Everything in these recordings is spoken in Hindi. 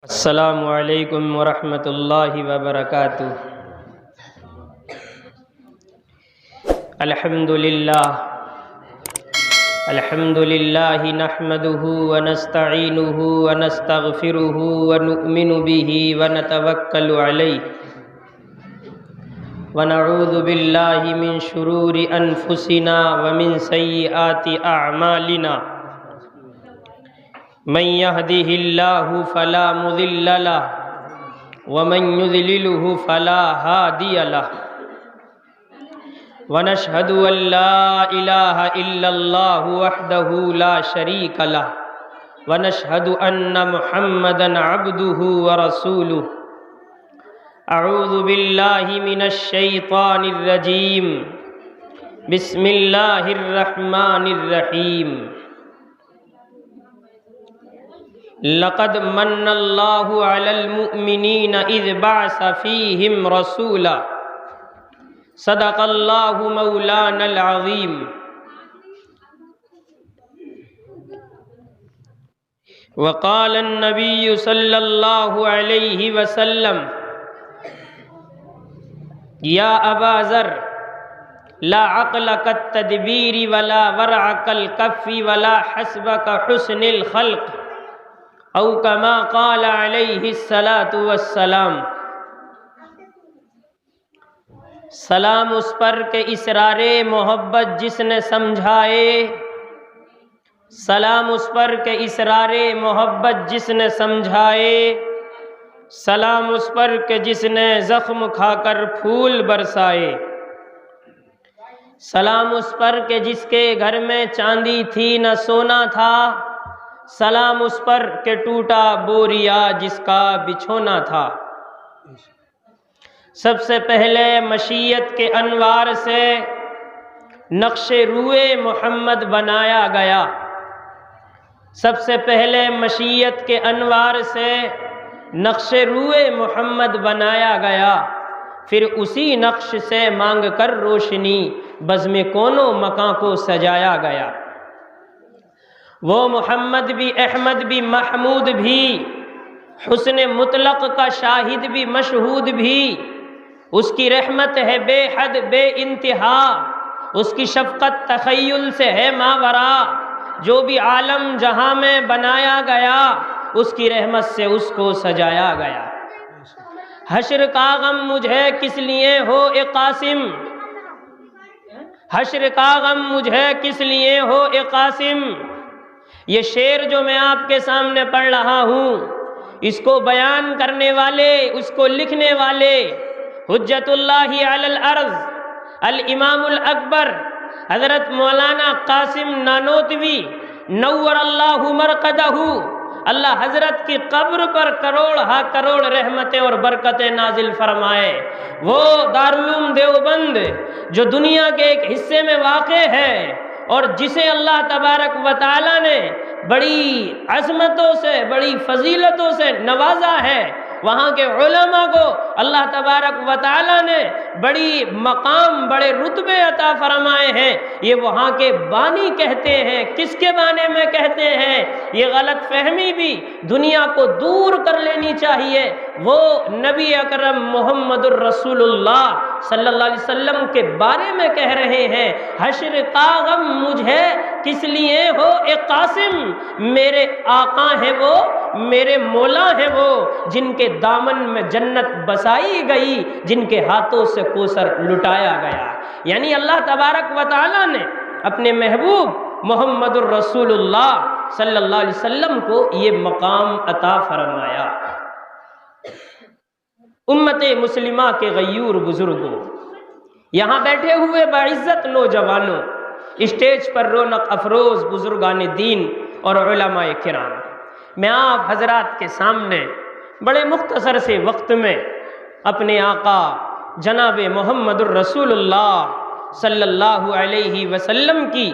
अस्सलामु अलैकुम वरहमतुल्लाहि वबरकातुह। अल्हम्दुलिल्लाहि नहमदुहु व नस्तईनुहु व नस्तगफिरुहु व नुअमिनु बिही व नतवक्कलु अलैहि व नऊज़ु बिल्लाहि मिन शुरूरि अनफुसिना व मिन सय्यिआति अअमालिना। मन यहदिहिल्लाहु फला मुदिल्ल लह व मन युद्लिलहु फला हादिय लह व नशहदु अल्ला इलाहा इल्लल्लाहु वहदहु ला शरीक लह व नशहदु अन्ना मुहम्मदन अब्दुहु व रसूलुहु। अऊज़ु बिल्लाहि मिनश शैतानिर रजीम। बिस्मिल्लाहिर रहमानिर रहीम। लक़द मन्नल्लाहु अलल मुअमिनीन इज़ बअस फ़ीहिम रसूला। सदक़ल्लाहु मौलानल अज़ीम। वक़ालन नबिय्यु सल्लल्लाहु अलैहि वसल्लम या अबा ज़र ला अक़ल कत्तदबीरी वला वरअ कल कफ़्फ़ि वला हस्बक हुस्निल ख़ल्क़ औ कमा क़ाल अलैहिस्सलातु वस्सलाम। सलाम उस पर के इसरारे मोहब्बत जिसने समझाए, सलाम उस पर के इसरारे मोहब्बत जिसने समझाए, सलाम उस पर के जिसने ज़ख्म खाकर फूल बरसाए, सलाम उस पर के जिसके घर में चांदी थी न सोना था, सलाम उस पर के टूटा बोरिया जिसका बिछोना था। सबसे पहले मशीयत के अनवार से नक्शे रूए मोहम्मद बनाया गया। सबसे पहले मशीयत के अनवार से नक्शे रूए मोहम्मद बनाया गया। फिर उसी नक्श से मांग कर रोशनी बज़्म कोनो मकां को सजाया गया। वो मोहम्मद भी अहमद भी महमूद भी, हुस्न मुतलक का शाहिद भी मशहूद भी, उसकी रहमत है बेहद बे इंतहा, उसकी शफ़क़त तख़य्युल से है मावरा। जो भी आलम जहां में बनाया गया, उसकी रहमत से उसको सजाया गया। हश्र का गम मुझे किस लिए हो ए कासिम, हश्र का गम मुझे किस लिए हो ए कासिम। ये शेर जो मैं आपके सामने पढ़ रहा हूँ, इसको बयान करने वाले, उसको लिखने वाले हुज्जतुल्लाहि अलल अर्ज़ अल इमामुल अकबर हज़रत मौलाना कासिम नानोतवी नव्वरल्लाहु मरक़दहु, अल्लाह हज़रत की कब्र पर करोड़ हा करोड़ रहमतें और बरकतें नाजिल फरमाए। वो दारुल देवबंद जो दुनिया के एक हिस्से में वाक़े है और जिसे अल्लाह तबारक व तआला ने बड़ी अज़मतों से, बड़ी फजीलतों से नवाजा है, वहाँ के उलमा को अल्लाह तबारक व तआला ने बड़ी मकाम, बड़े रुतबे अता फरमाए हैं। ये वहाँ के बानी कहते हैं। किसके बारे में कहते हैं? ये गलत फहमी भी दुनिया को दूर कर लेनी चाहिए। वो नबी अकरम मोहम्मदुर रसूलुल्लाह सल्लल्लाहु अलैहि वसल्लम के बारे में कह रहे हैं। हश्र का गम मुझे किस लिए हो ए कासिम, मेरे आका है वो, मेरे मौला है वो, जिनके दामन में जन्नत बसाई गई, जिनके हाथों से कोसर लुटाया गया। यानी अल्लाह तबारक व तआला ने अपने महबूब मोहम्मदुर रसूलुल्लाह सल्लल्लाहु अलैहि वसल्लम को ये मकाम अता फरमाया। उम्मते मुस्लिमा के गयूर बुजुर्गों, यहाँ बैठे हुए बाइज्जत नौजवानों, स्टेज पर रौनक अफरोज बुजुर्गान दीन और उलमाए किराम, मैं आप हजरात के सामने बड़े मुख्तसर से वक्त में अपने आका जनाब मोहम्मदुर रसूलुल्लाह सल्लल्लाहु अलैहि वसल्लम की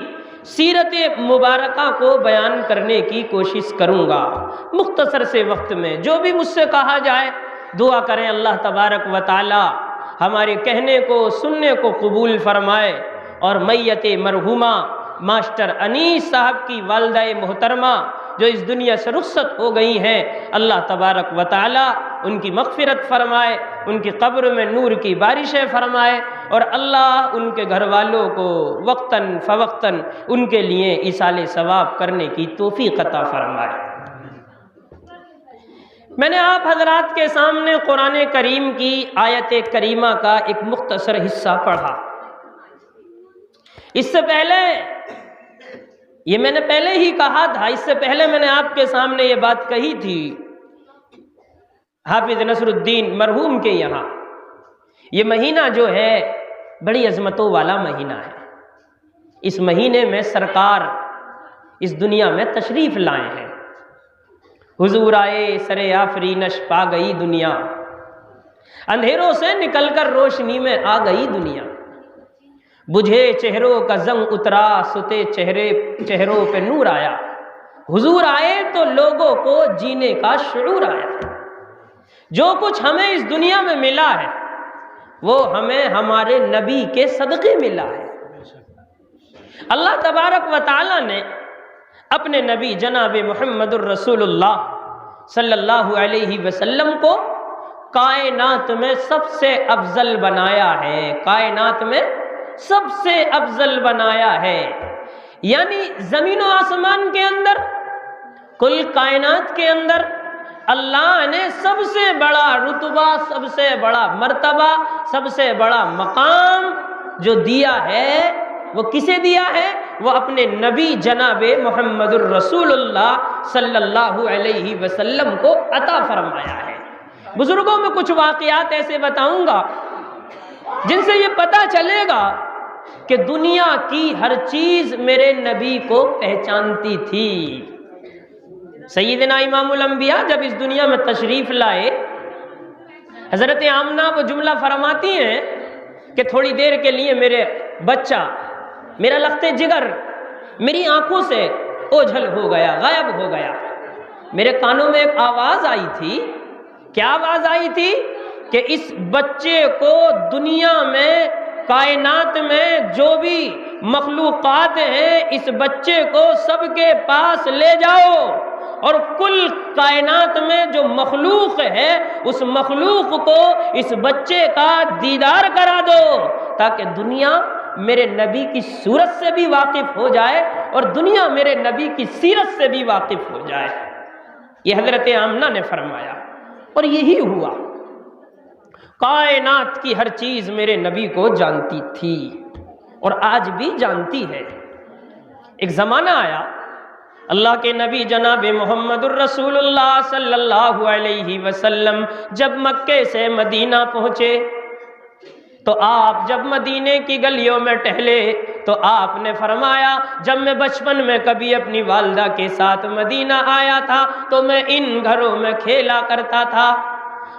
सीरत मुबारका को बयान करने की कोशिश करूँगा। मुख्तसर से वक्त में जो भी मुझसे कहा जाए, दुआ करें अल्लाह तबारक व तआला हमारे कहने को, सुनने को कबूल फरमाए और मैयत मरहुमा मास्टर अनीस साहब की वालिदा मोहतरमा जो इस दुनिया से रुखसत हो गई हैं, अल्लाह तबारक व तआला उनकी मग़फ़िरत फ़रमाए, उनकी कब्र में नूर की बारिशें फ़रमाए और अल्लाह उनके घर वालों को वक्तन फ़वक्तन उनके लिए इसाले सवाब करने की तौफ़ीक़ अता फ़रमाए। मैंने आप हज़रात के सामने कुरान करीम की आयत करीमा का एक मुख्तसर हिस्सा पढ़ा। इससे पहले ये मैंने पहले ही कहा था, इससे पहले मैंने आपके सामने ये बात कही थी हाफिज नसरुद्दीन मरहूम के यहाँ। ये महीना जो है बड़ी अजमतों वाला महीना है। इस महीने में सरकार इस दुनिया में तशरीफ़ लाए हैं। हुजूर आए सरे आफरीनश पा गई दुनिया, अंधेरों से निकलकर रोशनी में आ गई दुनिया। बुझे चेहरों का जंग उतरा, सुते चेहरों पे नूर आया। हुजूर आए तो लोगों को जीने का शुऊर आया। जो कुछ हमें इस दुनिया में मिला है वो हमें हमारे नबी के सदक़े मिला है। अल्लाह तबारक व तआला ने अपने नबी जनाब मुहम्मदुर रसूलुल्लाह सल्लल्लाहु अलैहि वसल्लम को कायनात में सबसे अफजल बनाया है। कायनात में सबसे अफजल बनाया है, यानी ज़मीन व आसमान के अंदर, कुल कायनात के अंदर अल्लाह ने सबसे बड़ा रुतबा, सबसे बड़ा मर्तबा, सबसे बड़ा मकाम जो दिया है वो किसे दिया है? वो अपने नबी जनाब मुहम्मदुर रसूलुल्लाह सल्लल्लाहु अलैहि वसल्लम को अता फरमाया है। बुजुर्गों में कुछ वाक़यात ऐसे बताऊंगा जिनसे ये पता चलेगा कि दुनिया की हर चीज़ मेरे नबी को पहचानती थी। सैयदना इमामुल अंबिया जब इस दुनिया में तशरीफ़ लाए, हज़रत आमना वो जुमला फरमाती हैं कि थोड़ी देर के लिए मेरे बच्चा, मेरा लख्ते जिगर मेरी आंखों से ओझल हो गया, गायब हो गया। मेरे कानों में एक आवाज़ आई थी। क्या आवाज़ आई थी? कि इस बच्चे को दुनिया में, कायनात में जो भी मखलूक़ात हैं, इस बच्चे को सबके पास ले जाओ और कुल कायनात में जो मखलूक है उस मखलूक को इस बच्चे का दीदार करा दो, ताकि दुनिया मेरे नबी की सूरत से भी वाकिफ हो जाए और दुनिया मेरे नबी की सीरत से भी वाकिफ हो जाए। ये हजरत आमना ने फरमाया और यही हुआ। कायनात की हर चीज मेरे नबी को जानती थी और आज भी जानती है। एक जमाना आया, अल्लाह के नबी जनाब मुहम्मदुर रसूलुल्लाह सल्लल्लाहु अलैहि वसल्लम जब मक्के से मदीना पहुँचे तो आप जब मदीने की गलियों में टहले तो आपने फरमाया, जब मैं बचपन में कभी अपनी वालदा के साथ मदीना आया था तो मैं इन घरों में खेला करता था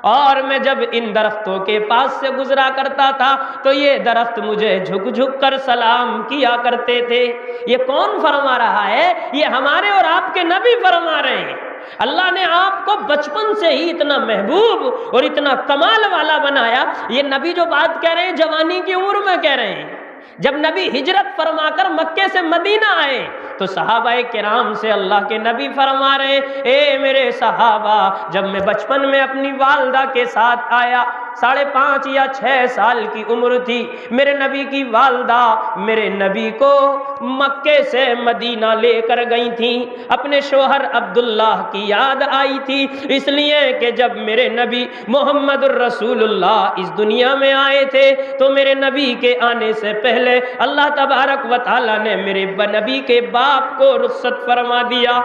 और मैं जब इन दरख्तों के पास से गुजरा करता था तो ये दरख्त मुझे झुक झुक कर सलाम किया करते थे। ये कौन फरमा रहा है? ये हमारे और आपके नबी फरमा रहे हैं। अल्लाह ने आपको बचपन से ही इतना महबूब और इतना कमाल वाला बनाया। ये नबी जो बात कह रहे हैं जवानी की उम्र में कह रहे हैं। जब नबी हिजरत फरमाकर मक्के से मदीना आए तो सहाबाए किराम से अल्लाह के नबी फरमा रहे, ए मेरे सहाबा, जब मैं बचपन में अपनी वालदा के साथ आया, 5.5 या 6 साल की उम्र थी, मेरे नबी की वालदा मेरे नबी को मक्के से मदीना लेकर गई थी। अपने शोहर अब्दुल्लाह की याद आई थी, इसलिए कि जब मेरे नबी मोहम्मदुर रसूलुल्लाह इस दुनिया में आए थे तो मेरे नबी के आने से पहले अल्लाह तबारक व तआला ने मेरे नबी के बाप को रुखसत फरमा दिया।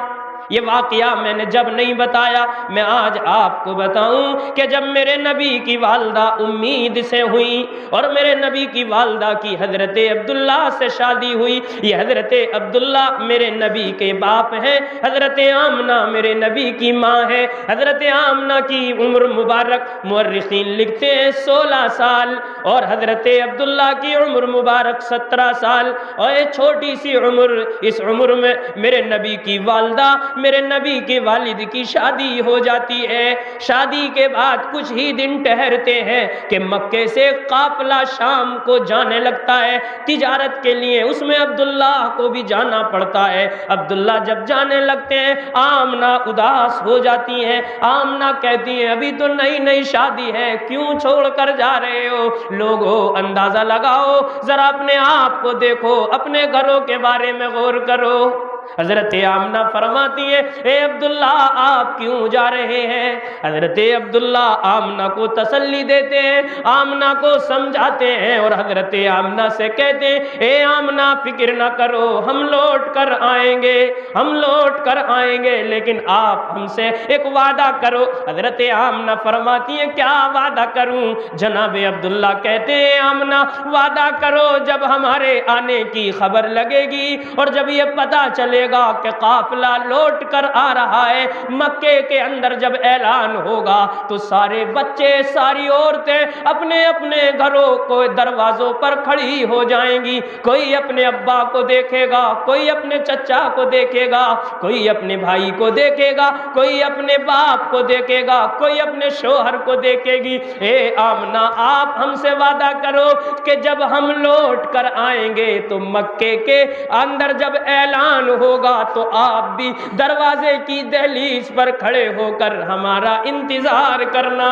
ये वाक़या मैंने जब नहीं बताया, मैं आज आपको बताऊं कि जब मेरे नबी की वालदा उम्मीद से हुई और मेरे नबी की वालदा की हज़रत अब्दुल्ला से शादी हुई। ये हज़रत अब्दुल्ला मेरे नबी के बाप हैं, हज़रत आमना मेरे नबी की माँ है। हज़रत आमना की उम्र मुबारक मुअर्रिखीन लिखते हैं 16 साल और हज़रत अब्दुल्ला की उम्र मुबारक 17 साल। और ये छोटी सी उम्र, इस उम्र में मेरे नबी की वालदा मेरे नबी के वालिद की शादी हो जाती है। शादी के बाद कुछ ही दिन ठहरते हैं कि मक्के से काफिला शाम को जाने लगता है तिजारत के लिए, उसमें अब्दुल्ला को भी जाना पड़ता है। अब्दुल्ला जब जाने लगते हैं, आमना उदास हो जाती हैं। आमना कहती है अभी तो नई नई शादी है, क्यों छोड़ कर जा रहे हो? लोगों अंदाजा लगाओ, जरा अपने आप को देखो, अपने घरों के बारे में गौर करो। हजरत आमना फरमाती है ए अब्दुल्ला आप क्यों जा रहे हैं? हजरत अब्दुल्ला आमना को तसल्ली देते हैं, आमना को समझाते हैं और हजरत आमना से कहते हैं ए आमना फिक्र ना करो, हम लौट कर आएंगे, हम लौट कर आएंगे, लेकिन आप हमसे एक वादा करो। हजरत आमना फरमाती है क्या वादा करूं? जनाब अब्दुल्ला कहते हैं आमना वादा करो जब हमारे आने की खबर लगेगी और जब ये पता चलेगा कि काफिला लौट कर आ रहा है, मक्के के अंदर जब ऐलान होगा तो सारे बच्चे सारी औरतें अपने अपने घरों को दरवाजों पर खड़ी हो जाएंगी। कोई अपने अब्बा को देखेगा, कोई अपने चचा को देखेगा, कोई अपने भाई को देखेगा, कोई अपने बाप को देखेगा, कोई अपने शोहर को देखेगी। ए आमना आप हमसे वादा करो कि जब हम लौट कर आएंगे तो मक्के के अंदर जब ऐलान होगा तो आप भी दरवाजे की दहलीज पर खड़े होकर हमारा इंतजार करना।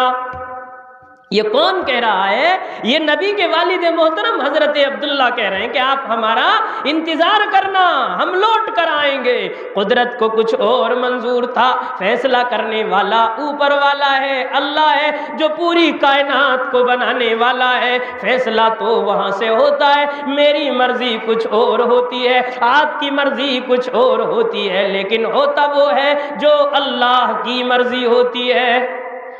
ये कौन कह रहा है? ये नबी के वालिद मोहतरम हजरत अब्दुल्ला कह रहे हैं कि आप हमारा इंतजार करना, हम लौट कर आएंगे। कुदरत को कुछ और मंजूर था, फैसला करने वाला ऊपर वाला है, अल्लाह है जो पूरी कायनात को बनाने वाला है। फैसला तो वहां से होता है, मेरी मर्जी कुछ और होती है, आपकी मर्जी कुछ और होती है, लेकिन होता वो है जो अल्लाह की मर्जी होती है।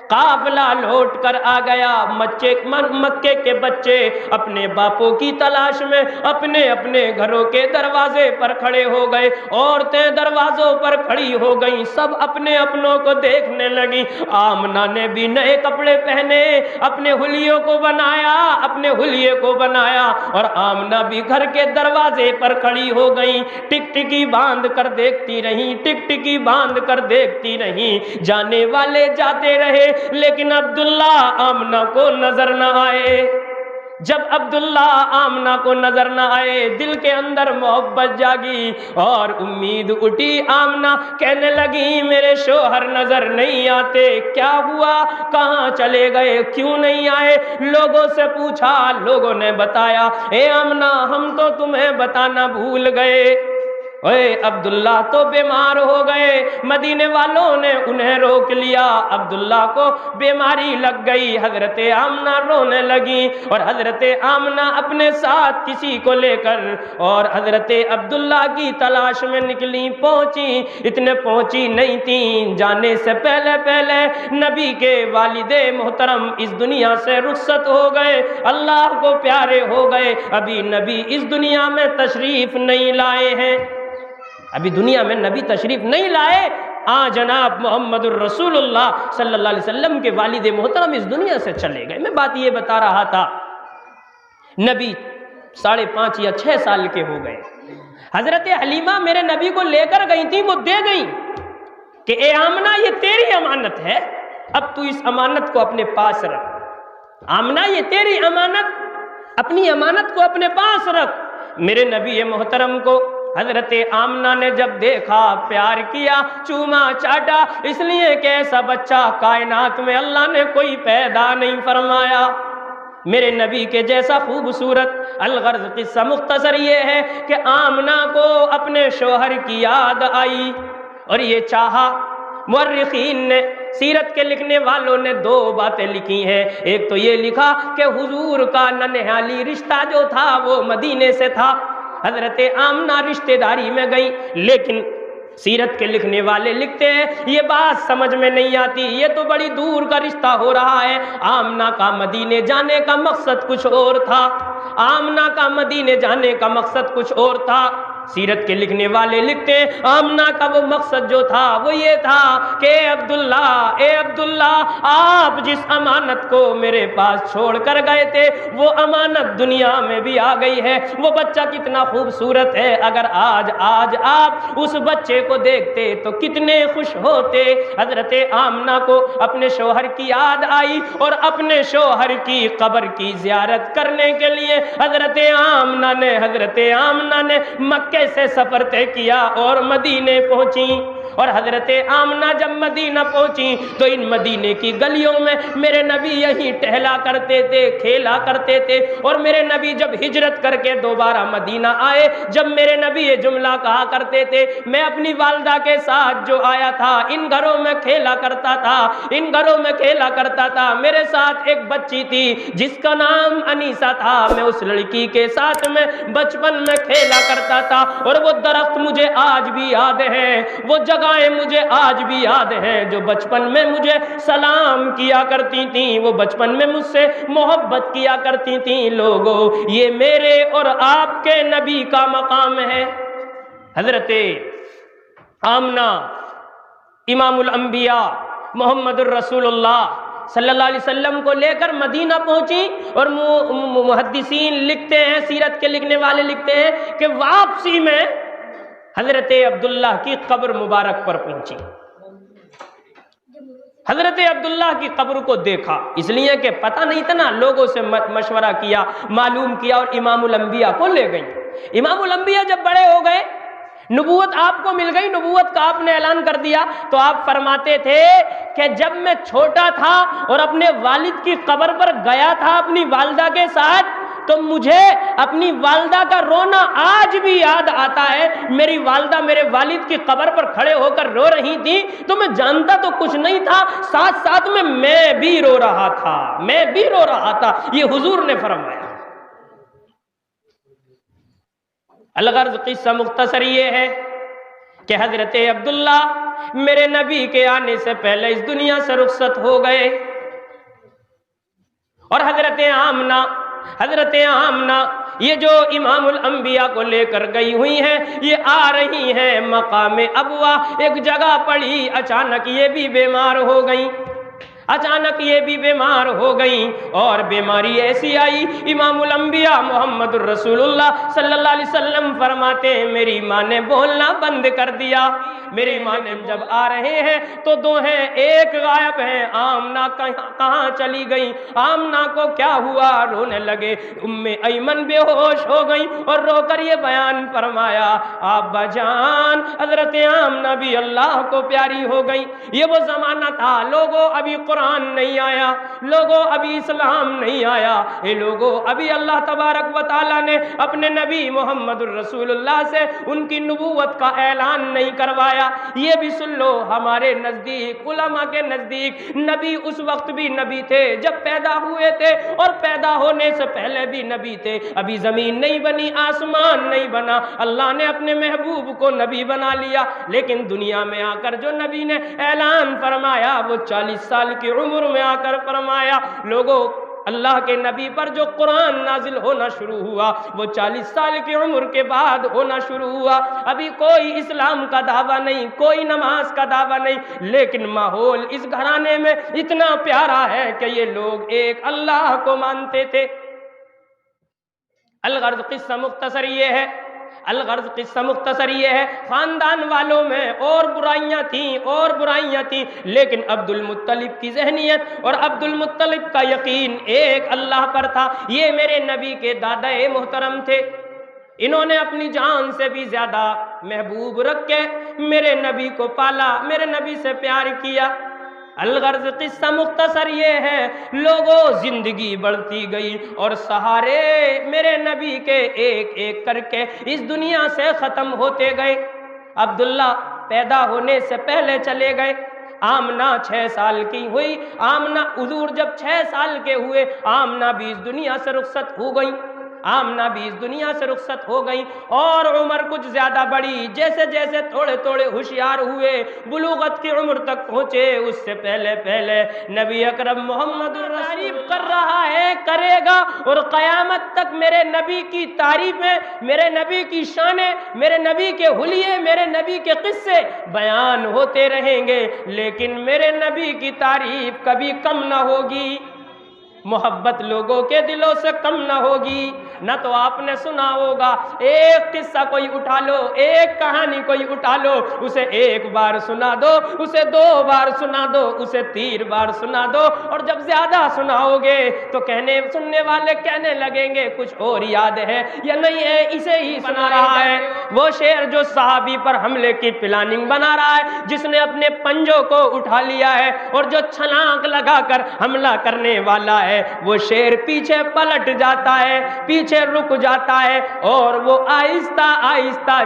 काफिला लौट कर आ गया। मक्के के बच्चे अपने बापों की तलाश में अपने अपने घरों के दरवाजे पर खड़े हो गए, औरतें दरवाजों पर खड़ी हो गईं, सब अपने अपनों को देखने लगी। आमना ने भी नए कपड़े पहने, अपने हुलियों को बनाया, अपने हुलिये को बनाया और आमना भी घर के दरवाजे पर खड़ी हो गई। टिकटिकी बांध कर देखती रही, टिकटिकी बांध कर देखती रही। जाने वाले जाते रहे लेकिन अब्दुल्ला आमना को नजर न आए। जब अब्दुल्ला आमना को नजर न आए, दिल के अंदर मोहब्बत जागी और उम्मीद उठी। आमना कहने लगी मेरे शोहर नजर नहीं आते, क्या हुआ, कहाँ चले गए, क्यों नहीं आए? लोगों से पूछा, लोगों ने बताया ए आमना हम तो तुम्हें बताना भूल गए, ओए अब्दुल्ला तो बीमार हो गए। मदीने वालों ने उन्हें रोक लिया, अब्दुल्ला को बीमारी लग गई। हजरत आमना रोने लगी और हजरत आमना अपने साथ किसी को लेकर और हजरत अब्दुल्ला की तलाश में निकली। पहुंची, इतने पहुंची नहीं थी, जाने से पहले पहले नबी के वालिदे मोहतरम इस दुनिया से रुखसत हो गए, अल्लाह को प्यारे हो गए। अभी नबी इस दुनिया में तशरीफ नहीं लाए हैं, अभी दुनिया में नबी तशरीफ नहीं लाए। जनाब मोहम्मदुर रसूलुल्लाह सल्लल्लाहु अलैहि वसल्लम के वालिदे मोहतरम इस दुनिया से चले गए। मैं बात ये बता रहा था, नबी 5.5 या 6 साल के हो गए। हजरत हलीमा मेरे नबी को लेकर गई थी, वो दे गई कि ए आमना ये तेरी अमानत है, अब तू इस अमानत को अपने पास रख। आमना ये तेरी अमानत, अपनी अमानत को अपने पास रख। मेरे नबी मोहतरम को हजरत आमना ने जब देखा, प्यार किया, चूमा चाटा, इसलिए कि ऐसा बच्चा कायनात में अल्लाह ने कोई पैदा नहीं फरमाया मेरे नबी के जैसा खूबसूरत। अलगर्ज किस्सा मुख्तसर ये है कि आमना को अपने शोहर की याद आई और ये चाहा। मुअर्रिखीन ने, सीरत के लिखने वालों ने 2 बातें लिखी हैं। एक तो ये लिखा कि हुजूर का नन्हाली रिश्ता जो था वो मदीने से था, हजरत आमना रिश्तेदारी में गई। लेकिन सीरत के लिखने वाले लिखते हैं ये बात समझ में नहीं आती, ये तो बड़ी दूर का रिश्ता हो रहा है। आमना का मदीने जाने का मकसद कुछ और था, आमना का मदीने जाने का मकसद कुछ और था। सीरत के लिखने वाले लिखते हैं आमना का वो मकसद जो था वो ये था कि ए अब्दुल्ला आप जिस अमानत को मेरे पास छोड़ कर गए थे वो अमानत दुनिया में भी आ गई है। वो बच्चा कितना खूबसूरत है, अगर आज आप उस बच्चे को देखते तो कितने खुश होते। हजरत आमना को अपने शौहर की याद आई और अपने शौहर की कब्र की ज़ियारत करने के लिए हजरत आमना ने मक्के से सफर तय किया और मदीने पहुंची। और हजरत आमना जब मदीना पहुंची तो इन मदीने की गलियों में मेरे नबी यहीं टहला करते थे, खेला करते थे। और मेरे नबी जब हिजरत करके दोबारा मदीना आए, जब मेरे नबी ये जुमला कहा करते थे, मैं अपनी वालदा के साथ जो आया था इन घरों में खेला करता था, इन घरों में खेला करता था। मेरे साथ एक बच्ची थी जिसका नाम अनीसा था, मैं उस लड़की के साथ में बचपन में खेला करता था। और वो दरख्त मुझे आज भी याद है, वो जगहें मुझे आज भी याद हैं जो बचपन में मुझे सलाम किया करती थी, वो बचपन में मुझसे मोहब्बत किया करती थी। लोगों, ये मेरे और आपके नबी का मकाम है। हजरत आमना इमामुल अंबिया मोहम्मदुर रसूलुल्लाह सल्लल्लाहु अलैहि वसल्लम को लेकर मदीना पहुंची। और मुहद्दिसीन लिखते हैं, सीरत के लिखने वाले लिखते हैं कि वापसी में हजरत अब्दुल्लाह की कब्र मुबारक पर पहुंची। हजरत अब्दुल्लाह की कब्र को देखा, इसलिए कि पता नहीं था ना, लोगों से मशवरा किया, मालूम किया और इमामुल अंबिया को ले गई। इमामुल अंबिया जब बड़े हो गए, नबूवत आपको मिल गई, नबूवत का आपने ऐलान कर दिया, तो आप फरमाते थे कि जब मैं छोटा था और अपने वालिद की कब्र पर गया था अपनी वालदा के साथ, तो मुझे अपनी वालदा का रोना आज भी याद आता है। मेरी वालदा मेरे वालिद की कब्र पर खड़े होकर रो रही थी, तो मैं जानता तो कुछ नहीं था, साथ साथ में मैं भी रो रहा था। ये हुजूर ने फरमाया। अलगर्ज किस्सा मुख्तसर ये है कि हजरत अब्दुल्ला मेरे नबी के आने से पहले इस दुनिया से रुखसत हो गए। और हजरत आमना ये जो इमामुल अंबिया को लेकर गई हुई हैं, ये आ रही हैं मकाम अबवा, एक जगह पड़ी। अचानक ये भी बीमार हो गई और बीमारी ऐसी आई, इमामुल अंबिया मोहम्मदुर रसूलुल्लाह सल्लल्लाहु अलैहि वसल्लम फरमाते हैं मेरी माँ ने बोलना बंद कर दिया। मेरी माँ ने जब आ रहे हैं तो दो हैं, एक गायब है। आमना कहाँ चली गई, आमना को क्या हुआ, रोने लगे। उम्मे ऐमन बेहोश हो गई और रोकर ये बयान फरमाया, आब्बा जान हजरत आमना भी अल्लाह को प्यारी हो गई। ये वो जमाना था, लोगों अभी कुरान नहीं आया, लोगों अभी इस्लाम नहीं आया, ये लोगों अभी अल्लाह तबारक व तआला ने अपने नबी मोहम्मदुर रसूलुल्लाह से उनकी नबूवत का ऐलान नहीं करवाया। ये भी सुन लो, हमारे नजदीक उलमा के नजदीक नबी उस वक्त भी नबी थे जब पैदा हुए थे, और पैदा होने से पहले भी नबी थे। अभी जमीन नहीं बनी, आसमान नहीं बना, अल्लाह ने अपने महबूब को नबी बना लिया। लेकिन दुनिया में आकर जो नबी ने ऐलान फरमाया वो 40 साल की उम्र में आकर फरमाया। लोगों, अल्लाह के नबी पर जो कुरान नाजिल होना शुरू हुआ वो 40 साल की उम्र के बाद होना शुरू हुआ। अभी कोई इस्लाम का दावा नहीं, कोई नमाज का दावा नहीं, लेकिन माहौल इस घराने में इतना प्यारा है कि ये लोग एक अल्लाह को मानते थे। अलगर्ज किस्सा मुख्तसर ये है, खानदान वालों में और बुराइयां थीं, लेकिन अब्दुल मुत्तलिब की ज़हनियत और अब्दुल मुत्तलिब का यकीन एक अल्लाह पर था। ये मेरे नबी के दादा मोहतरम थे, इन्होंने अपनी जान से भी ज्यादा महबूब रख के मेरे नबी को पाला, मेरे नबी से प्यार किया। अलगर्ज किस्सा मुख्तसर ये है, लोगों जिंदगी बढ़ती गई और सहारे मेरे नबी के एक एक करके इस दुनिया से ख़त्म होते गए। अब्दुल्ला पैदा होने से पहले चले गए। आमना 6 साल की हुई, आमना हुजूर जब 6 साल के हुए, आमना भी इस दुनिया से रुखसत हो गई। आमना भी इस दुनिया से रुखसत हो गई और उम्र कुछ ज्यादा बढ़ी। जैसे जैसे थोड़े थोड़े होशियार हुए, बुलूगत की उम्र तक पहुंचे, उससे पहले पहले नबी अकरम मोहम्मद तारीफ कर रहा है, करेगा, और क़यामत तक मेरे नबी की तारीफें, मेरे नबी की शानें, मेरे नबी के हुलिये, मेरे नबी के किस्से बयान होते रहेंगे, लेकिन मेरे नबी की तारीफ कभी कम ना होगी, मोहब्बत लोगों के दिलों से कम ना होगी। ना तो आपने सुना होगा, एक किस्सा कोई उठा लो, एक कहानी कोई उठा लो, उसे एक बार सुना दो, उसे 2 बार सुना दो, उसे 3 बार सुना दो, और जब ज्यादा सुनाओगे तो सुनने वाले कहने लगेंगे कुछ और याद है या नहीं है, इसे ही सुना रहा है। वो शेर जो सहाबी पर हमले की प्लानिंग बना रहा है, जिसने अपने पंजों को उठा लिया है और जो छलांग लगाकर हमला करने वाला है, वो शेर पीछे पलट जाता है, पीछे रुक जाता है, और वो आहिस्ता आहिस्ता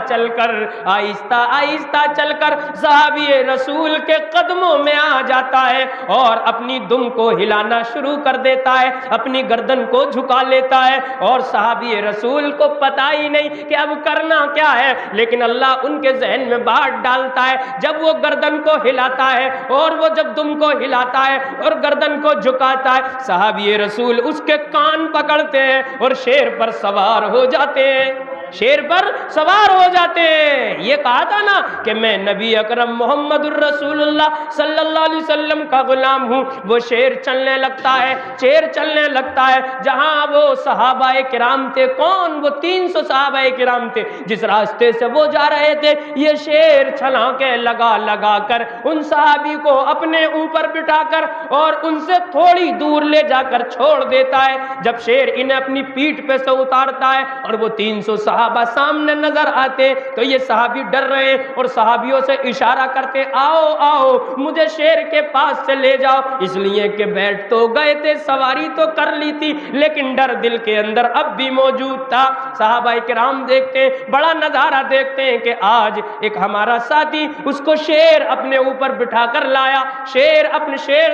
चलकर सहाबी रसूल के कदमों में आ जाता है और अपनी दुम को हिलाना शुरू कर देता है, अपनी गर्दन को झुका लेता है, और सहाबी रसूल को पता ही नहीं कि अब करना क्या है, लेकिन अल्लाह उनके जहन में बात डालता है। जब वो गर्दन को हिलाता है और वो जब दुम को हिलाता है और गर्दन को झुकाता है, सहाबी रसूल उसके कान पकड़ते हैं और शेर पर सवार हो जाते हैं, शेर पर सवार हो जाते हैं। ये कहा था ना कि मैं नबी अकरम मोहम्मदुर रसूलुल्लाह सल्लल्लाहु अलैहि वसल्लम का गुलाम हूँ। वो शेर चलने लगता है, शेर चलने लगता है जहाँ वो सहाबाए किराम थे, कौन, वो 300 सहाबाए किराम थे, जिस रास्ते से वो जा रहे थे, ये शेर छलांके लगा लगा कर उन सहाबी को अपने ऊपर बिठाकर और उनसे थोड़ी दूर ले जाकर छोड़ देता है। जब शेर इन्हें अपनी पीठ पे से उतारता है और वो 300 सहाबा सामने नजर आते, तो ये सहाबी डर रहे और सहाबियों से इशारा करते, आओ आओ मुझे शेर के पास से ले जाओ, इसलिए कि बैठ तो गए थे, सवारी तो कर ली थी, लेकिन डर दिल के अंदर अब भी मौजूद था। सहाबाए किराम देखते हैं, बड़ा नजारा देखते हैं कि आज एक हमारा साथी, उसको शेर अपने ऊपर बिठा कर लाया, शेर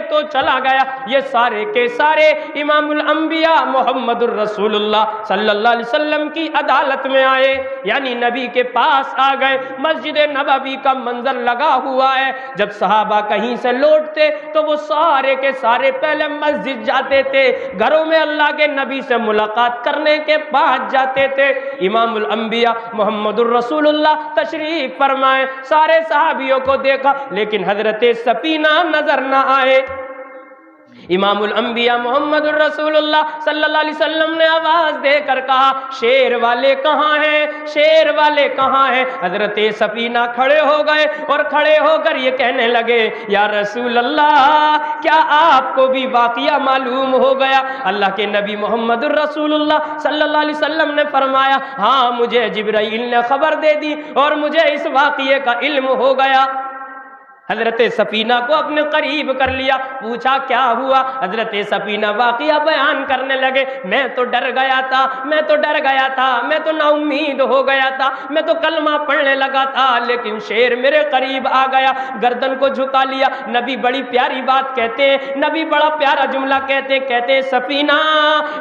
तो चला गया। ये सारे के सारे इमामुल अंबिया मोहम्मदुर रसूलुल्लाह सल्लल्लाहु अलैहि वसल्लम की अदालत में आए, यानी नबी के पास आ गए। मस्जिद नबवी का मंजर लगा हुआ है। जब सहाबा कहीं से लौटते तो वो सारे के सारे पहले मस्जिद जाते थे, घरों में अल्लाह के नबी से मुलाकात करने के बाद जाते थे। इमामुल अंबिया मोहम्मदुर रसूलुल्लाह तशरीफ फरमाए, सारे सहाबियों को देखा, लेकिन हजरत सफीना नजर न आए। इमामुल अंबिया मोहम्मदुर रसूलुल्लाह सल्लल्लाहु अलैहि वसल्लम ने आवाज देकर कहा, शेर वाले कहाँ हैं, शेर वाले कहाँ हैं। हजरत सफीना खड़े हो गए और खड़े होकर ये कहने लगे, या रसूल अल्लाह, क्या आपको भी वाक़िया मालूम हो गया। अल्लाह के नबी मोहम्मदुर रसूलुल्लाह सल्लल्लाहु अलैहि वसल्लम ने फरमाया, हाँ मुझे जिब्राइल ने खबर दे दी और मुझे इस वाक़िए का इल्म हो गया। हजरत सफीना को अपने करीब कर लिया, पूछा क्या हुआ। हजरत सफीना वाक़िया बयान करने लगे, मैं तो डर गया था, मैं तो नाउम्मीद हो गया था, मैं तो कलमा पढ़ने लगा था, लेकिन शेर मेरे करीब आ गया, गर्दन को झुका लिया। नबी बड़ी प्यारी बात कहते हैं, नबी बड़ा प्यारा जुमला कहते हैं, सफीना,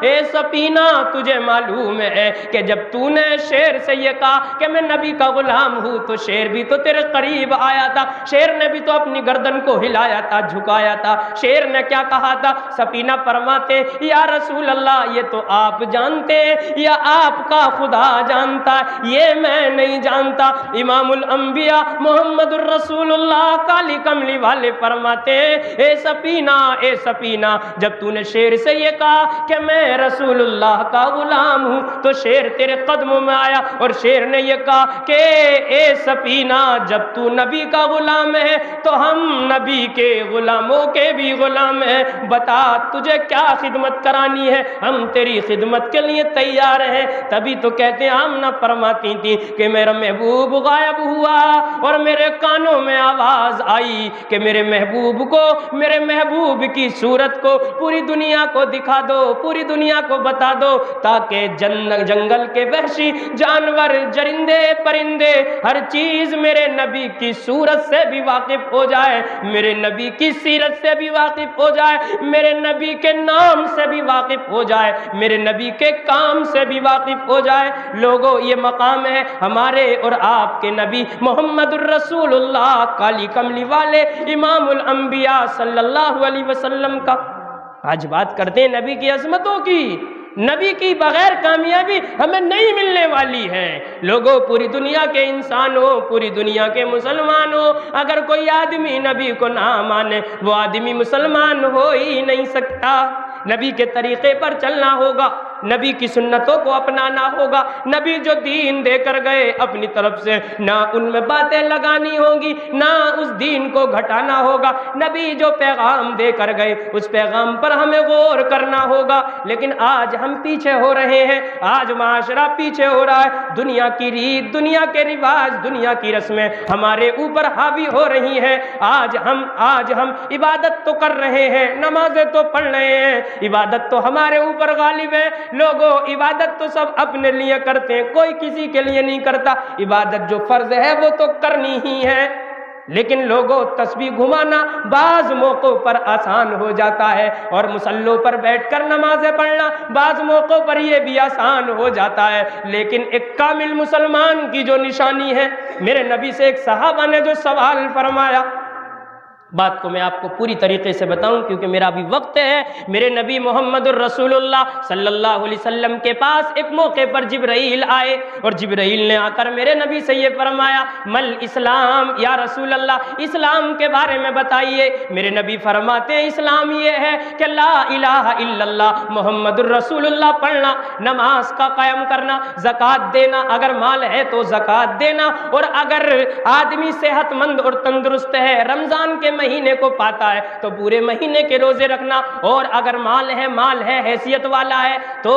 ए सफीना, तुझे मालूम है कि जब तूने शेर से ये कहा कि मैं नबी का गुलाम हूँ, तो शेर भी तो तेरे करीब आया था, शेर ने तो अपनी गर्दन को हिलाया था, झुकाया था। शेर ने क्या कहा था। सफीना फरमाते, या रसूल अल्लाह, ये तो आप जानते हैं या आपका खुदा जानता है, ये मैं नहीं जानता। इमामुल अंबिया मोहम्मदुर रसूलुल्लाह काली कमली वाले फरमाते, ए सफीना, जब तूने शेर से ये कहा कि मैं रसूलुल्लाह का गुलाम हूँ, तो शेर तेरे कदमों में आया और शेर ने ये कहा कि ए सफीना, जब तू नबी का गुलाम है तो हम नबी के गुलामों के भी गुलाम हैं, बता तुझे क्या खिदमत करानी है, हम तेरी खिदमत के लिए तैयार हैं। तभी तो कहते हैं, आमना फरमाती थी कि मेरा महबूब गायब हुआ और मेरे कानों में आवाज आई कि मेरे महबूब को, मेरे महबूब की सूरत को पूरी दुनिया को दिखा दो, पूरी दुनिया को बता दो, ताकि जंगल के वहशी जानवर, जरिंदे परिंदे, हर चीज मेरे नबी की सूरत से भी वाकिफ वाकिफ हो जाए, मेरे नबी की सीरत से भी वाकिफ हो जाए, मेरे नबी के नाम से भी वाकिफ हो जाए, मेरे नबी के काम से भी वाकिफ हो जाए। लोगों, ये मकाम है हमारे और आपके नबी मोहम्मदुर रसूलुल्लाह काली कमली वाले इमामुल अंबिया सल्लल्लाहु अलैहि वसल्लम का। आज बात करते हैं नबी की अजमतों की। नबी की बगैर कामयाबी हमें नहीं मिलने वाली है। लोगों, पूरी दुनिया के इंसान हो, पूरी दुनिया के मुसलमान हो, अगर कोई आदमी नबी को ना माने वो आदमी मुसलमान हो ही नहीं सकता। नबी के तरीके पर चलना होगा, नबी की सुन्नतों को अपनाना होगा। नबी जो दीन देकर गए अपनी तरफ से ना उनमें बातें लगानी होगी, ना उस दीन को घटाना होगा। नबी जो पैगाम देकर गए उस पैगाम पर हमें गौर करना होगा। लेकिन आज हम पीछे हो रहे हैं, आज माशरा पीछे हो रहा है। दुनिया की रीत, दुनिया के रिवाज, दुनिया की रस्में हमारे ऊपर हावी हो रही हैं। आज हम इबादत तो कर रहे हैं, नमाजें तो पढ़ रहे हैं, इबादत तो हमारे ऊपर गालिब है। लोगों, इबादत तो सब अपने लिए करते हैं, कोई किसी के लिए नहीं करता। इबादत जो फर्ज है वो तो करनी ही है। लेकिन लोगों, तस्बीह घुमाना बाज मौक़ों पर आसान हो जाता है और मुसल्लों पर बैठकर नमाजें पढ़ना बाज मौक़ों पर ये भी आसान हो जाता है। लेकिन एक कामिल मुसलमान की जो निशानी है, मेरे नबी से एक सहाबा ने जो सवाल फरमाया, बात को मैं आपको पूरी तरीके से बताऊं क्योंकि मेरा अभी वक्त है। मेरे नबी मोहम्मदुर रसूलुल्लाह सल्लल्लाहु अलैहि वसल्लम के पास एक मौके पर जिब्राइल आए और जिब्राइल ने आकर मेरे नबी से ये फरमाया, मल इस्लाम या रसूल अल्लाह, इस्लाम के बारे में बताइए। मेरे नबी फरमाते हैं, इस्लाम ये है कि ला इलाहा इल्लल्लाह मोहम्मदुर रसूलुल्लाह पढ़ना, नमाज का कायम करना, ज़कात देना, अगर माल है तो ज़कात देना, और अगर आदमी सेहतमंद और तंदुरुस्त है, रमज़ान के महीने को पाता है तो पूरे महीने के रोजे रखना, और अगर माल है हैसियत वाला है तो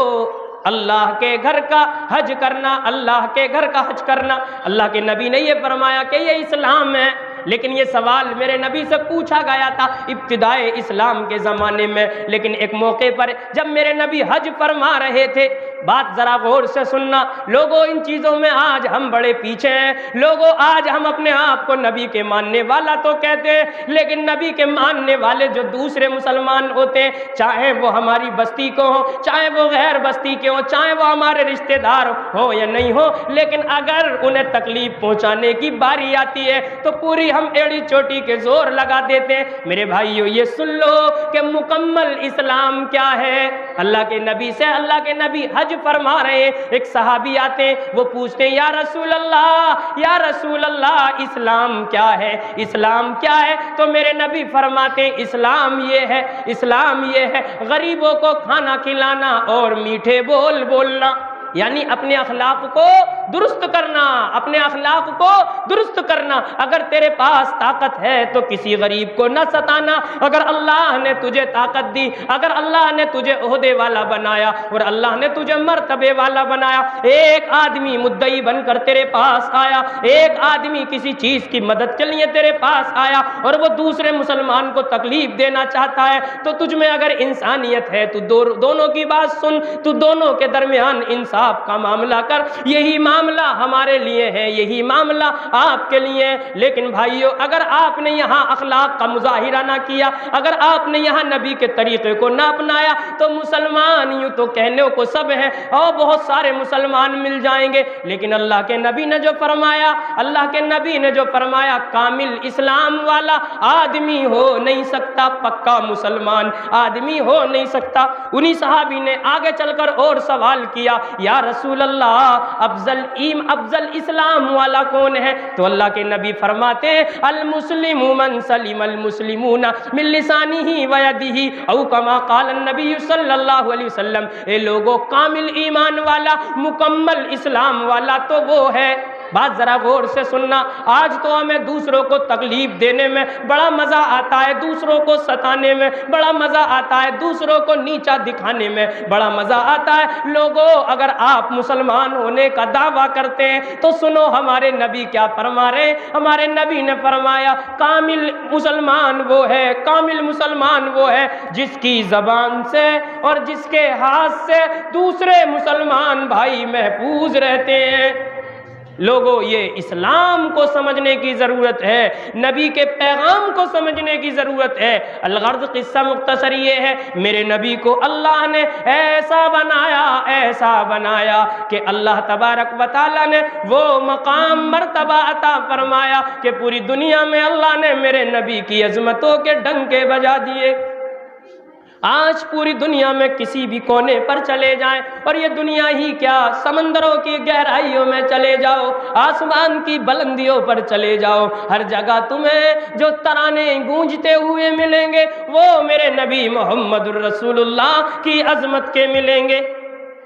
अल्लाह के घर का हज करना, अल्लाह के घर का हज करना। अल्लाह के नबी ने ये फरमाया कि ये इस्लाम है। लेकिन ये सवाल मेरे नबी से पूछा गया था इब्तिदाए इस्लाम के ज़माने में। लेकिन एक मौके पर जब मेरे नबी हज फरमा रहे थे, बात ज़रा गौर से सुनना लोगों, इन चीज़ों में आज हम बड़े पीछे हैं। लोगों, आज हम अपने आप को नबी के मानने वाला तो कहते हैं, लेकिन नबी के मानने वाले जो दूसरे मुसलमान होते हैं, चाहे वो हमारी बस्ती को हो, चाहे वो गैर बस्ती के हो, चाहे वो हमारे रिश्तेदार हो या नहीं हो, लेकिन अगर उन्हें तकलीफ पहुँचाने की बारी आती है तो पूरी हम एड़ी चोटी के जोर लगा देते हैं। मेरे भाइयों, ये सुन लो कि मुकम्मल इस्लाम क्या है। अल्लाह के नबी से, अल्लाह के नबी हज फरमा रहे, एक सहाबी आते हैं, वो पूछते हैं, या रसूल अल्लाह इस्लाम क्या है, इस्लाम क्या है? तो मेरे नबी फरमाते हैं, इस्लाम ये है गरीबों को खाना खिलाना और मीठे बोल बोलना, यानी अपने अखलाक को दुरुस्त करना, अपने अखलाक को दुरुस्त करना। अगर तेरे पास ताकत है तो किसी गरीब को न सताना। अगर अल्लाह ने तुझे ताकत दी, अगर अल्लाह ने तुझे ओहदे वाला बनाया और अल्लाह ने तुझे मर्तबे वाला बनाया, एक आदमी मुद्दई बनकर तेरे पास आया, एक आदमी किसी चीज़ की मदद के लिए तेरे पास आया और वो दूसरे मुसलमान को तकलीफ देना चाहता है, तो तुझ में अगर इंसानियत है तो दोनों की बात सुन, तू दोनों के दरमियान इंसाफ का मामला कर। यही मामला हमारे लिए है, यही मामला आपके लिए है। लेकिन भाइयों, अगर आपने यहाँ अखलाक का मुजाहिरा ना किया, अगर आपने यहाँ नबी के तरीके को ना अपनाया, तो मुसलमान यूँ तो कहने को सब है और बहुत सारे मुसलमान मिल जाएंगे, लेकिन अल्लाह के नबी ने जो फरमाया, अल्लाह के नबी ने जो फरमाया, कामिल इस्लाम वाला आदमी हो नहीं सकता, पक्का मुसलमान आदमी हो नहीं सकता। उन्हीं सहाबी ने आगे चलकर और सवाल किया, या रसूल अल्लाह अफजल इस्लाम वाला कौन है? तो अल्लाह के नबी फरमाते हैं, अल मुस्लिमु मन सलिमल मुस्लिमूना मिन लिसानिही व यदिही औ कमा क़ाल नबी सल्लल्लाहु अलैहि वसल्लम। ए लोगों, कामिल ईमान वाला, मुकम्मल इस्लाम वाला तो वो है। बात जरा गौर से सुनना। आज तो हमें दूसरों को तकलीफ देने में बड़ा मजा आता है, दूसरों को सताने में बड़ा मजा आता है, दूसरों को नीचा दिखाने में बड़ा मजा आता है। लोगों, अगर आप मुसलमान होने का दावा करते हैं तो सुनो हमारे नबी क्या फरमा रहे। हमारे नबी ने फरमाया, कामिल मुसलमान वो है, कामिल मुसलमान वो है जिसकी जबान से और जिसके हाथ से दूसरे मुसलमान भाई महफूज रहते हैं। लोगों, ये इस्लाम को समझने की ज़रूरत है, नबी के पैगाम को समझने की ज़रूरत है। अलगर्ज़ किस्सा मुख्तसर ये है, मेरे नबी को अल्लाह ने ऐसा बनाया कि अल्लाह तबारक व तआला ने वो मकाम मर्तबा अता फरमाया कि पूरी दुनिया में अल्लाह ने मेरे नबी की अज़मतों के डंके बजा दिए। आज पूरी दुनिया में किसी भी कोने पर चले जाएं, और ये दुनिया ही क्या, समंदरों की गहराइयों में चले जाओ, आसमान की बुलंदियों पर चले जाओ, हर जगह तुम्हें जो तराने गूंजते हुए मिलेंगे वो मेरे नबी मोहम्मदुर रसूलुल्लाह की अजमत के मिलेंगे।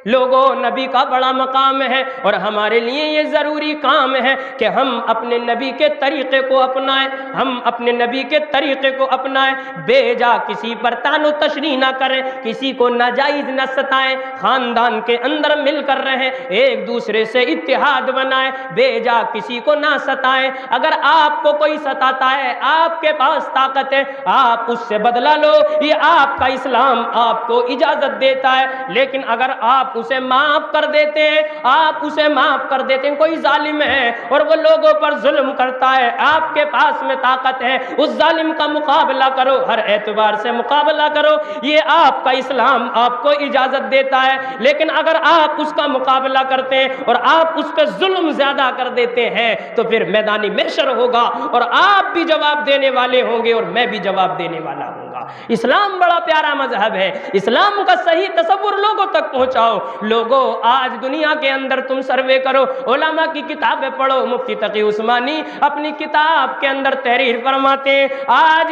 लोगों, नबी का बड़ा मकाम है और हमारे लिए ये ज़रूरी काम है कि हम अपने नबी के तरीक़े को अपनाएं, हम अपने नबी के तरीक़े को अपनाएं। बेजा किसी पर तानो तशरी ना करें, किसी को नाजायज़ न सताएं, ख़ानदान के अंदर मिलकर रहें, एक दूसरे से इत्तेहाद बनाएं, बेजा किसी को ना सताएं। अगर आपको कोई सताता है, आपके पास ताकत है, आप उससे बदला लो, ये आपका इस्लाम आपको इजाज़त देता है। लेकिन अगर आप उसे माफ कर देते हैं, आप उसे माफ कर देते हैं, कोई जालिम है और वो लोगों पर जुल्म करता है, आपके पास में ताकत है, उस जालिम का मुकाबला करो, हर एतबार से मुकाबला करो, ये आपका इस्लाम आपको इजाजत देता है। लेकिन अगर आप उसका मुकाबला करते हैं और आप उस पर जुल्म ज्यादा कर देते हैं तो फिर मैदानी महशर होगा और आप भी जवाब देने वाले होंगे और मैं भी जवाब देने वाला हूँ। इस्लाम बड़ा प्यारा मजहब है, इस्लाम का सही तसव्वुर लोगों तक पहुंचाओ। लोगों, आज दुनिया के अंदर तुम सर्वे करो, उलमा की किताबें पढ़ो, मुफ्ती तकी उस्मानी अपनी किताब के अंदर तहरीर फरमाते हैं, आज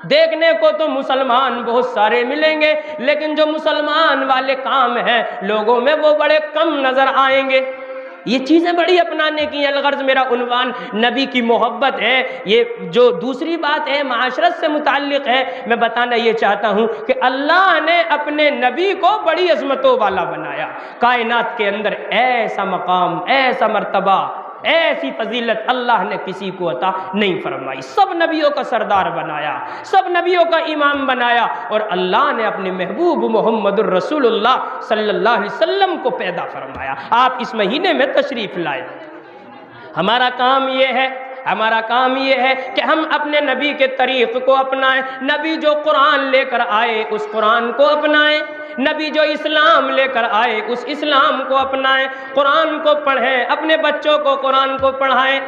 देखने को तो मुसलमान बहुत सारे मिलेंगे, लेकिन जो मुसलमान वाले काम हैं लोगों में वो बड़े कम नजर आएंगे। ये चीज़ें बड़ी अपनाने की। अलगर्ज मेरा उन्वान नबी की मोहब्बत है। ये जो दूसरी बात है माशरत से मुताल्लिक़ है, मैं बताना ये चाहता हूँ कि अल्लाह ने अपने नबी को बड़ी अज़मतों वाला बनाया। कायनात के अंदर ऐसा मकाम, ऐसा मर्तबा, ऐसी फजीलत अल्लाह ने किसी को अता नहीं फरमाई। सब नबियों का सरदार बनाया, सब नबियों का इमाम बनाया और अल्लाह ने अपने महबूब मोहम्मदुर रसूलुल्लाह सल्लल्लाहु अलैहि वसल्लम को पैदा फरमाया। आप इस महीने में तशरीफ़ लाए। हमारा काम ये है कि हम अपने नबी के तरीक़ को अपनाएं। नबी जो कुरान लेकर आए उस कुरान को अपनाएं, नबी जो इस्लाम लेकर आए उस इस्लाम को अपनाएं। कुरान को पढ़ें, अपने बच्चों को कुरान को पढ़ाएं,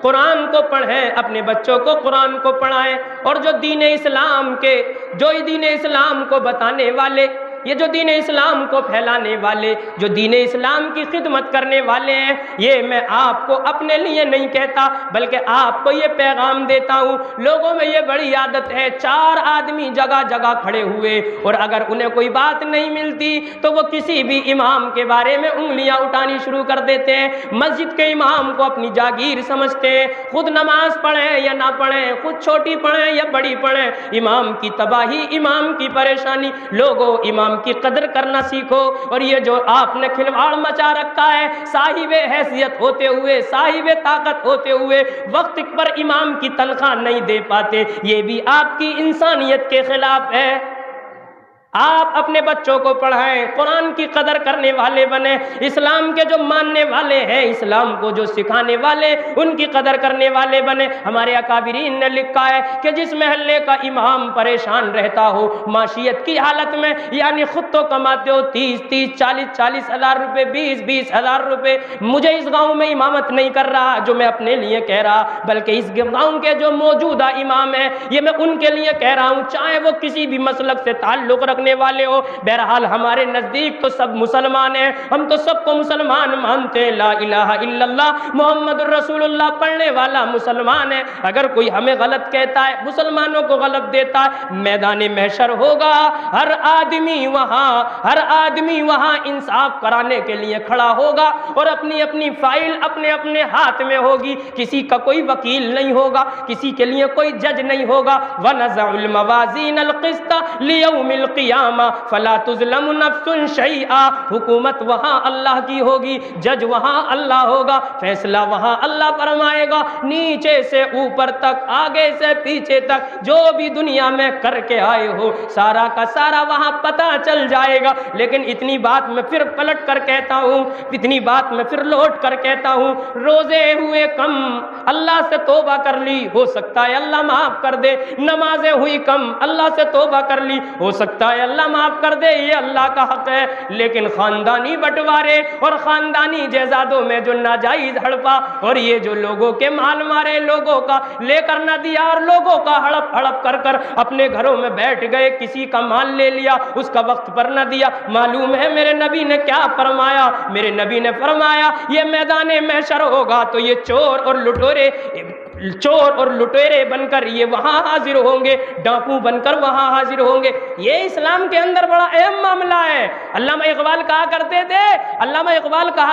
कुरान को पढ़ें, अपने बच्चों को कुरान को पढ़ाएं। और जो दीन इस्लाम को बताने वाले, ये जो दीन इस्लाम को फैलाने वाले, जो दीन इस्लाम की खिदमत करने वाले हैं, ये मैं आपको अपने लिए नहीं कहता बल्कि आपको ये पैगाम देता हूँ। लोगों में ये बड़ी आदत है, चार आदमी जगह जगह खड़े हुए और अगर उन्हें कोई बात नहीं मिलती तो वो किसी भी इमाम के बारे में उंगलियां उठानी शुरू कर देते हैं। मस्जिद के इमाम को अपनी जागीर समझते हैं, खुद नमाज पढ़ें या ना पढ़ें, खुद छोटी पढ़ें या बड़ी पढ़ें, इमाम की तबाही, इमाम की परेशानी। लोगों, इमाम की कदर करना सीखो। और ये जो आपने खिलवाड़ मचा रखा है, साहिबे हैसियत होते हुए, साहिबे ताकत होते हुए वक्त पर इमाम की तनख्वाह नहीं दे पाते, ये भी आपकी इंसानियत के खिलाफ है। आप अपने बच्चों को पढ़ाएं, कुरान की कदर करने वाले बने, इस्लाम के जो मानने वाले हैं, इस्लाम को जो सिखाने वाले, उनकी कदर करने वाले बने। हमारे अकाबिरीन ने लिखा है कि जिस महल्ले का इमाम परेशान रहता हो माशियत की हालत में, यानी खुद तो कमाते हो 30-30, 40-40 हज़ार रुपये, 20-20 हज़ार रुपये, मुझे इस गाँव में इमामत नहीं कर रहा जो मैं अपने लिए कह रहा, बल्कि इस गाँव के जो मौजूदा इमाम है ये मैं उनके लिए कह रहा हूँ, चाहे वो किसी भी मसलक से ताल्लुक़ रखने वाले हो। बहरहाल हमारे नजदीक तो सब मुसलमान हैं, हम तो सबको मुसलमान मानते हैं। ला इलाहा इल्लल्लाह मुहम्मदुर रसूलुल्लाह पढ़ने वाला मुसलमान है। अगर कोई हमें गलत कहता है, मुसलमानों को गलत देता है, मैदान महशर होगा, हर आदमी वहां इंसाफ कराने के लिए खड़ा होगा और अपनी अपनी फाइल अपने अपने हाथ में होगी। किसी का कोई वकील नहीं होगा, किसी के लिए कोई जज नहीं होगा। वनज़उल मवाज़ीनल क़िस्त लियौमिल क़ियामह क़ियामा फला तुज़लमु नफ्सुन शैआ, हुकूमत वहाँ अल्लाह की होगी, जज वहाँ अल्लाह होगा, फैसला वहाँ अल्लाह फरमाएगा। नीचे से ऊपर तक, आगे से पीछे तक, जो भी दुनिया में करके आए हो सारा का सारा वहाँ पता चल जाएगा। लेकिन इतनी बात मैं फिर पलट कर कहता हूँ, इतनी बात मैं फिर लौट कर कहता हूँ, रोजे हुए कम, अल्लाह से तौबा कर ली, हो सकता है अल्लाह माफ कर दे। नमाजें हुई कम, अल्लाह से तौबा कर ली, हो सकता है अल्लाह माफ कर दे, ये अल्लाह का हक है। लेकिन खानदानी बंटवारे और खानदानी जायदादों में जो नाजायज हड़पा और ये जो लोगों के माल मारे, लोगों का लेकर न दिया और लोगों का हड़प हड़प कर कर अपने घरों में बैठ गए, किसी का माल ले लिया, उसका वक्त पर न दिया। मालूम है मेरे नबी ने क्या फरमाया? मेरे नबी ने फरमाया ये मैदाने महशर होगा तो ये चोर और लुटेरे बनकर ये वहाँ हाजिर होंगे, डाकू बनकर वहाँ हाजिर होंगे। ये इस्लाम के अंदर बड़ा अहम मामला है। अल्लामा इकबाल कहा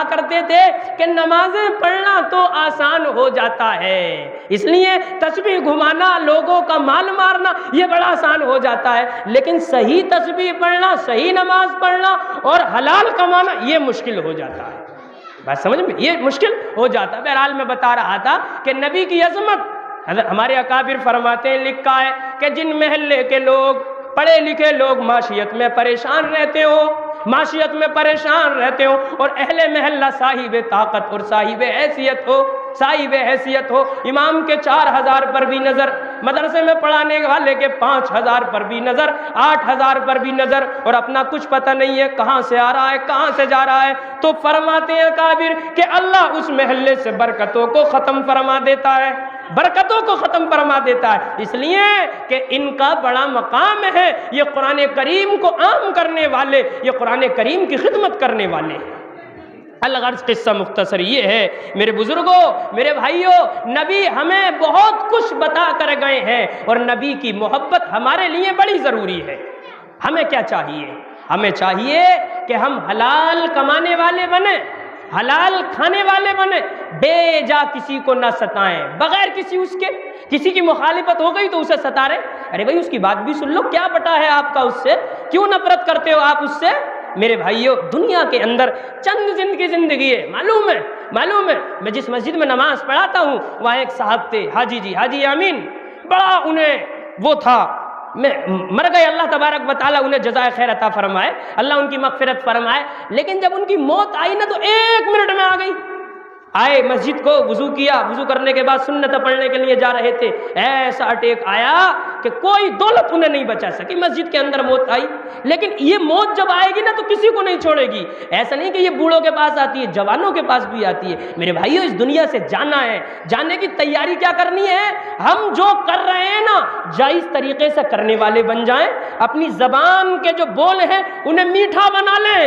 करते थे कि नमाजें पढ़ना तो आसान हो जाता है, इसलिए तस्बीह घुमाना, लोगों का माल मारना ये बड़ा आसान हो जाता है, लेकिन सही तस्बीह पढ़ना, सही नमाज पढ़ना और हलाल कमाना ये मुश्किल हो जाता है। बात समझ में, ये मुश्किल हो जाता है। बहरहाल मैं बता रहा था कि नबी की अजमत, हमारे अकाबिर फरमाते हैं, लिखा है कि जिन महल्ले के लोग, पढ़े लिखे लोग माशियत में परेशान रहते हो और अहले महल्ला साहिब ताकत और साहिब हैसियत हो, इमाम के 4000 पर भी नजर, मदरसे में पढ़ाने वाले के 5000 पर भी नजर, 8000 पर भी नजर, और अपना कुछ पता नहीं है कहाँ से आ रहा है कहाँ से जा रहा है, तो फरमाते हैं काबिर कि अल्लाह उस महल्ले से बरकतों को खत्म फरमा देता है, इसलिए कि इनका बड़ा मकाम है। ये कुरान करीम को आम करने वाले, ये कुरान करीम की खिदमत करने वाले हैं। अलगर्ज किस्सा मुख्तसर ये है मेरे बुजुर्गों, मेरे भाइयों, नबी हमें बहुत कुछ बता कर गए हैं और नबी की मोहब्बत हमारे लिए बड़ी ज़रूरी है। हमें क्या चाहिए? हमें चाहिए कि हम हलाल कमाने वाले बने, हलाल खाने वाले बने, बेजा किसी को ना सताएं, बगैर किसी की मुखालिफत हो गई तो उसे सता रहे, अरे भाई उसकी बात भी सुन लो, क्या पता है आपका उससे, क्यों नफरत करते हो आप उससे? मेरे भाइयों, दुनिया के अंदर चंद जिंदगी है, मालूम है। मैं जिस मस्जिद में नमाज पढ़ाता हूँ वहाँ एक साहब थे, हाजी अमीन, बड़ा उन्हें वो था, मैं मर गए, अल्लाह तबारक व तआला उन्हें जज़ाए खैर अता फरमाए, अल्लाह उनकी मग़फ़िरत फरमाए। लेकिन जब उनकी मौत आई ना तो 1 मिनट में आ गई। आए मस्जिद को, वुज़ू किया, वुज़ू करने के बाद सुन्नत पढ़ने के लिए जा रहे थे, ऐसा अटैक आया कि कोई दौलत उन्हें नहीं बचा सकी, मस्जिद के अंदर मौत आई। लेकिन ये मौत जब आएगी ना तो किसी को नहीं छोड़ेगी। ऐसा नहीं कि ये बूढ़ों के पास आती है, जवानों के पास भी आती है। मेरे भाइयों, इस दुनिया से जाना है, जाने की तैयारी क्या करनी है? हम जो कर रहे हैं ना जायज़ तरीके से करने वाले बन जाएं, अपनी ज़बान के जो बोल हैं उन्हें मीठा बना लें,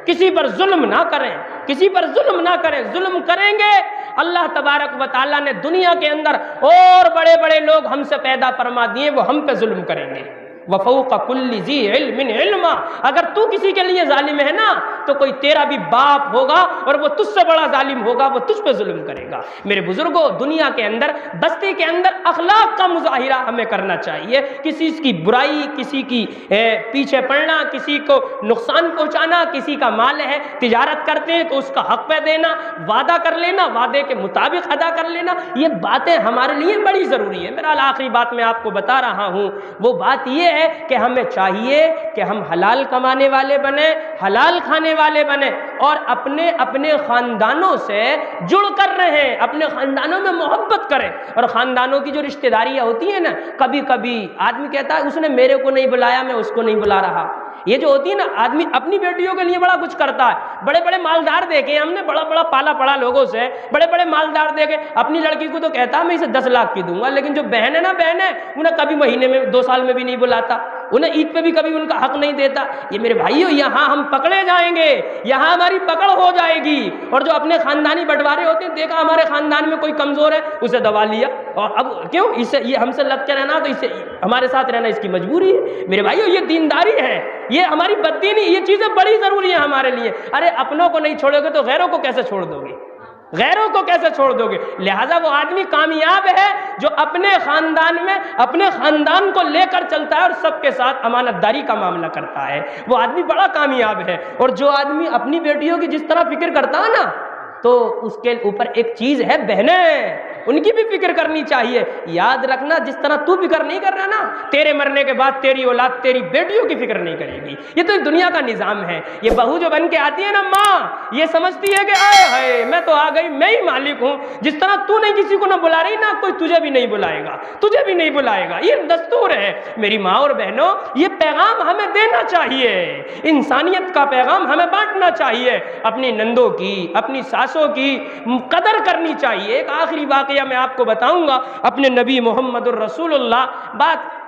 किसी पर जुल्म ना करें। जुल्म करेंगे अल्लाह तबारक व तआला ने दुनिया के अंदर और बड़े बड़े लोग हमसे पैदा फरमा दिए, वो हम पे जुल्म करेंगे। वफ़ौक़ कुल्लि ज़ी इल्मिन इल्मा, अगर तू किसी के लिए जालिम है ना तो कोई तेरा भी बाप होगा और वो तुझसे बड़ा जालिम होगा, वो तुझ पे जुल्म करेगा। मेरे बुजुर्गों, दुनिया के अंदर, बस्ती के अंदर अखलाक का मुजाहिरा हमें करना चाहिए। किसी की बुराई, किसी की पीछे पड़ना, किसी को नुकसान पहुंचाना, किसी का माल है, तिजारत करते हैं तो उसका हक पे देना, वादा कर लेना, वादे के मुताबिक अदा कर लेना, ये बातें हमारे लिए बड़ी ज़रूरी है। मेरा आखिरी बात मैं आपको बता रहा हूँ, वो बात ये है कि हमें चाहिए कि हम हलाल कमाने वाले बने, हलाल खाने वाले बने और अपने अपने ख़ानदानों से जुड़ कर रहें, अपने ख़ानदानों में मोहब्बत करें। और ख़ानदानों की जो रिश्तेदारियाँ होती हैं ना, कभी कभी आदमी कहता है उसने मेरे को नहीं बुलाया, मैं उसको नहीं बुला रहा। ये जो होती है ना, आदमी अपनी बेटियों के लिए बड़ा कुछ करता है। बड़े बड़े मालदार देखे हमने, बड़ा बड़ा पाला पड़ा लोगों से, बड़े बड़े मालदार देखे, अपनी लड़की को तो कहता मैं इसे 10 लाख की दूंगा, लेकिन जो बहन है ना, उन्हें कभी महीने में 2 साल में भी नहीं बुलाता, उन्हें ईद पे भी कभी उनका हक नहीं देता। ये मेरे भाइयों, यहाँ हम पकड़े जाएंगे, यहाँ हमारी पकड़ हो जाएगी। और जो अपने खानदानी बंटवारे होते हैं, देखा हमारे खानदान में कोई कमजोर है, उसे दबा लिया, और अब क्यों इससे, ये हमसे लग के रहना, तो इससे हमारे साथ रहना इसकी मजबूरी है। मेरे भाइयों, ये दीनदारी है, ये हमारी बद्दीनी, ये चीजें बड़ी जरूरी है हमारे लिए। अरे अपनों को नहीं छोड़ोगे तो गैरों को कैसे छोड़ दोगे? गैरों को कैसे छोड़ दोगे? लिहाजा वो आदमी कामयाब है जो अपने खानदान में अपने खानदान को लेकर चलता है और सबके साथ अमानतदारी का मामला करता है, वो आदमी बड़ा कामयाब है। और जो आदमी अपनी बेटियों की जिस तरह फिक्र करता है ना, तो उसके ऊपर एक चीज है, बहनें उनकी भी फिक्र करनी चाहिए। याद रखना, जिस तरह तू फिक्र नहीं कर रहा ना, तेरे मरने के बाद तेरी औलाद तेरी बेटियों की फिक्र नहीं करेगी। ये तो दुनिया का निजाम है। ये बहू जो बन के आती है ना माँ, ये समझती है कि आए हाय मैं तो आ गई, मैं ही मालिक हूँ। जिस तरह तू नहीं किसी को ना बुला रही ना, कोई तुझे भी नहीं बुलाएगा, तुझे भी नहीं बुलाएगा। ये दस्तूर है। मेरी माँ और बहनों, ये पैगाम हमें देना चाहिए, इंसानियत का पैगाम हमें बांटना चाहिए। अपनी नंदों की, अपनी सासों की कदर करनी चाहिए। एक आखिरी वाकया मैं आपको बताऊंगा, अपने नबी मोहम्मद रसूलुल्लाह बात